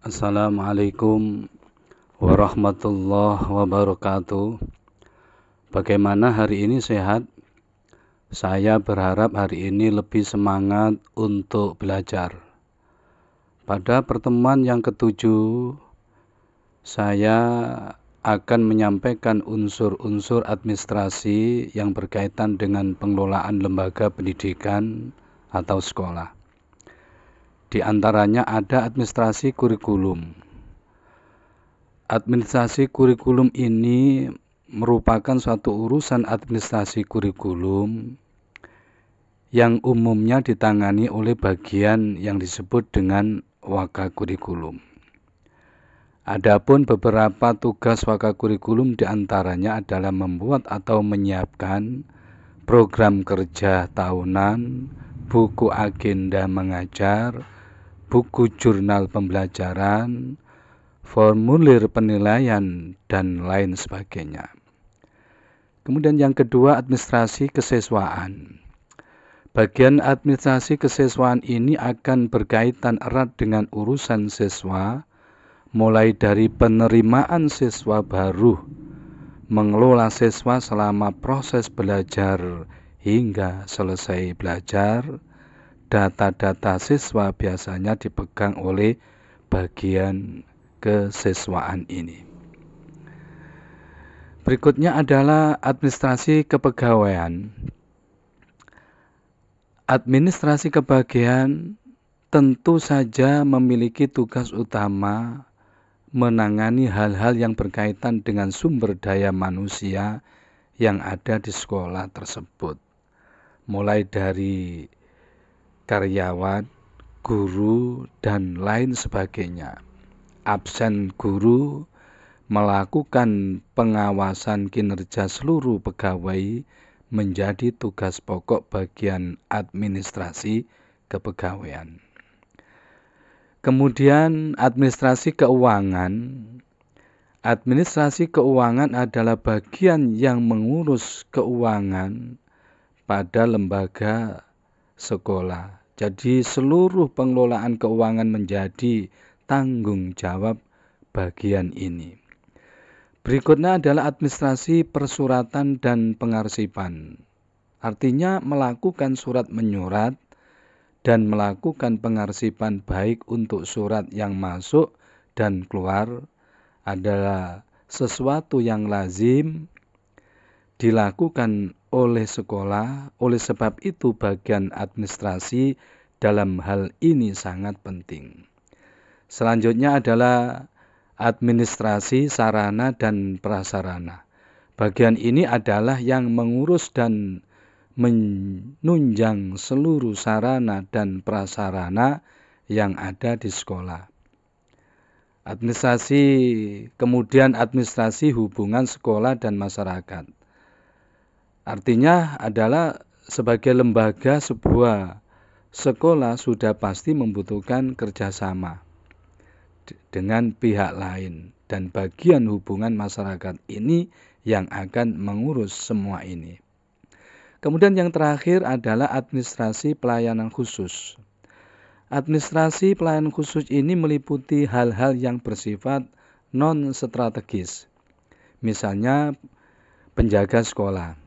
Assalamualaikum warahmatullahi wabarakatuh. Bagaimana hari ini, sehat? Saya berharap hari ini lebih semangat untuk belajar. Pada pertemuan yang ketujuh, saya akan menyampaikan unsur-unsur administrasi yang berkaitan dengan pengelolaan lembaga pendidikan atau sekolah. Di antaranya ada administrasi kurikulum. Administrasi kurikulum ini merupakan suatu urusan administrasi kurikulum yang umumnya ditangani oleh bagian yang disebut dengan wakakurikulum. Adapun beberapa tugas wakakurikulum diantaranya adalah membuat atau menyiapkan program kerja tahunan, buku agenda mengajar, buku jurnal pembelajaran, formulir penilaian, dan lain sebagainya. Kemudian yang kedua, administrasi kesiswaan. Bagian administrasi kesiswaan ini akan berkaitan erat dengan urusan siswa, mulai dari penerimaan siswa baru, mengelola siswa selama proses belajar hingga selesai belajar. Data-data siswa biasanya dipegang oleh bagian kesiswaan ini. Berikutnya adalah administrasi kepegawaian. Administrasi kepegawaian tentu saja memiliki tugas utama menangani hal-hal yang berkaitan dengan sumber daya manusia yang ada di sekolah tersebut. Mulai dari karyawan, guru, dan lain sebagainya. Absen guru, melakukan pengawasan kinerja seluruh pegawai menjadi tugas pokok bagian administrasi kepegawaian. Kemudian administrasi keuangan. Administrasi keuangan adalah bagian yang mengurus keuangan pada lembaga sekolah. Jadi seluruh pengelolaan keuangan menjadi tanggung jawab bagian ini. Berikutnya adalah administrasi persuratan dan pengarsipan. Artinya melakukan surat menyurat dan melakukan pengarsipan baik untuk surat yang masuk dan keluar adalah sesuatu yang lazim dilakukan oleh sekolah. Oleh sebab itu bagian administrasi dalam hal ini sangat penting. Selanjutnya adalah administrasi sarana dan prasarana. Bagian ini adalah yang mengurus dan menunjang seluruh sarana dan prasarana yang ada di sekolah. Kemudian administrasi hubungan sekolah dan masyarakat. Artinya adalah sebagai lembaga sebuah sekolah sudah pasti membutuhkan kerjasama dengan pihak lain, dan bagian hubungan masyarakat ini yang akan mengurus semua ini. Kemudian yang terakhir adalah administrasi pelayanan khusus. Administrasi pelayanan khusus ini meliputi hal-hal yang bersifat non-strategis. Misalnya penjaga sekolah,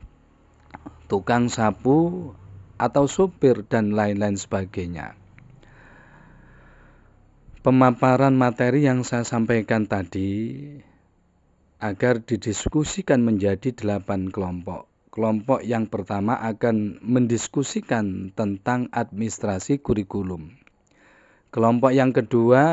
tukang sapu, atau sopir, dan lain-lain sebagainya. Pemaparan materi yang saya sampaikan tadi agar didiskusikan menjadi 8 kelompok. Kelompok yang pertama akan mendiskusikan tentang administrasi kurikulum. Kelompok yang kedua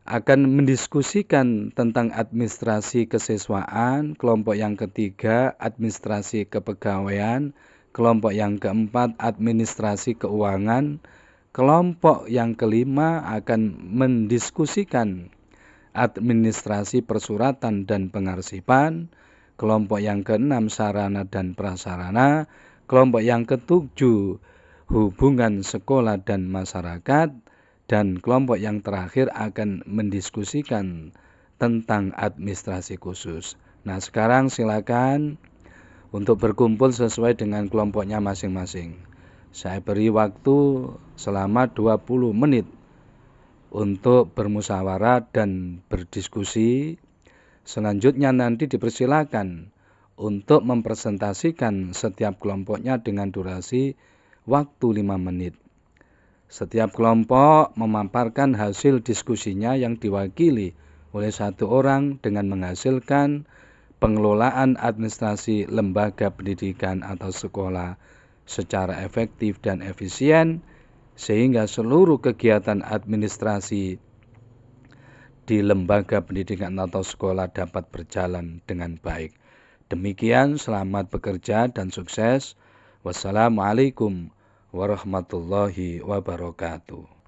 akan mendiskusikan tentang administrasi kesiswaan. Kelompok yang ketiga administrasi kepegawaian. Kelompok yang keempat administrasi keuangan. Kelompok yang kelima akan mendiskusikan administrasi persuratan dan pengarsipan. Kelompok yang keenam sarana dan prasarana. Kelompok yang ketujuh hubungan sekolah dan masyarakat. Dan kelompok yang terakhir akan mendiskusikan tentang administrasi khusus. Nah, sekarang silakan untuk berkumpul sesuai dengan kelompoknya masing-masing. Saya beri waktu selama 20 menit untuk bermusyawarah dan berdiskusi. Selanjutnya nanti dipersilakan untuk mempresentasikan setiap kelompoknya dengan durasi waktu 5 menit. Setiap kelompok memaparkan hasil diskusinya yang diwakili oleh satu orang dengan menghasilkan pengelolaan administrasi lembaga pendidikan atau sekolah secara efektif dan efisien, sehingga seluruh kegiatan administrasi di lembaga pendidikan atau sekolah dapat berjalan dengan baik. Demikian, selamat bekerja dan sukses. Wassalamualaikum warahmatullahi wabarakatuh.